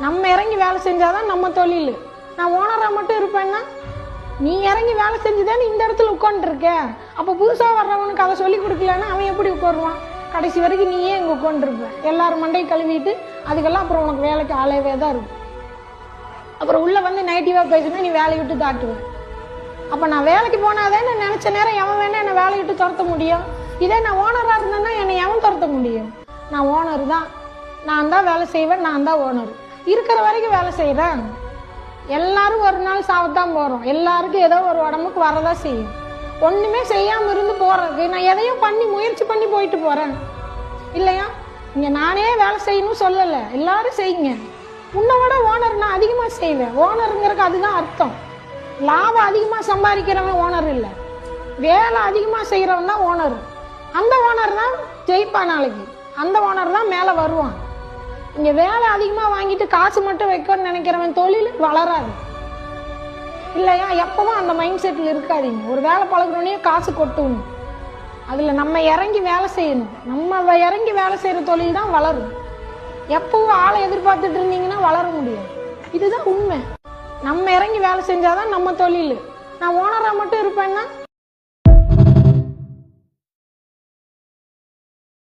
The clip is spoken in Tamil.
நம்ம இறங்கி வேலை செஞ்சாதான் நம்ம தொழில். நான் ஓனராக மட்டும் இருப்பேன்னா நீ இறங்கி வேலை செஞ்சுதானே இந்த இடத்துல உட்காந்துருக்க. அப்போ புதுசாக வர்றவனுக்கு அதை சொல்லி கொடுக்கலன்னா அவன் எப்படி உட்காருவான்? கடைசி வரைக்கும் நீயே இங்கே உட்காந்துருப்ப. எல்லாரும் மண்டையை கழுவிட்டு அதுக்கெல்லாம் அப்புறம் உனக்கு வேலைக்கு ஆளவே தான் இருக்கும். அப்புறம் உள்ளே வந்து நெகட்டிவாக பேசுனா நீ வேலையை விட்டு தாட்டுவேன். அப்போ நான் வேலைக்கு போனாதே நான் நினச்ச நேரம் எவன் வேணா என்னை வேலையை விட்டு துரத்த முடியும். இதே நான் ஓனராக இருந்தேன்னா என்னை எவன் துரத்த முடியும்? நான் ஓனர் தான், நான் தான் வேலை செய்வேன், நான் தான் ஓனர். இருக்கிற வரைக்கும் வேலை செய்கிறேன். எல்லாரும் ஒரு நாள் சாவத்தான் போகிறோம். எல்லாருக்கும் ஏதோ ஒரு உடம்புக்கு வரதான் செய்யும். ஒன்றுமே செய்யாமல் இருந்து போகிறதுக்கு நான் எதையும் பண்ணி முயற்சி பண்ணி போயிட்டு போகிறேன் இல்லையா? இங்கே நானே வேலை செய்யணும்னு சொல்லலை, எல்லாரும் செய்யுங்க. உன்னை விட ஓனர் நான் அதிகமாக செய்வேன். ஓனருங்கிறதுக்கு அதுதான் அர்த்தம். லாபம் அதிகமாக சம்பாதிக்கிறவன் ஓனர் இல்லை, வேலை அதிகமாக செய்கிறவன் தான் ஓனர். அந்த ஓனர் தான் ஜெயிப்பான் நாளைக்கு. அந்த ஓனர் தான் மேலே வருவான். இங்கே வேலை அதிகமாக வாங்கிட்டு காசு மட்டும் வைக்கணும்னு நினைக்கிறவன் தொழில் வளராது இல்லையா? எப்பவும் அந்த மைண்ட் செட்டில் இருக்காதீங்க. ஒரு வேலை பழகிறோன்னே காசு கொட்டணும். அதில் நம்ம இறங்கி வேலை செய்யணும். நம்ம இறங்கி வேலை செய்கிற தொழில் தான் வளரும். எப்பவும் ஆளை எதிர்பார்த்துட்டு இருந்தீங்கன்னா வளர முடியாது. இதுதான் உண்மை. நம்ம இறங்கி வேலை செஞ்சாதான் நம்ம தொழில். நான் ஓனராக மட்டும் இருப்பேன்னா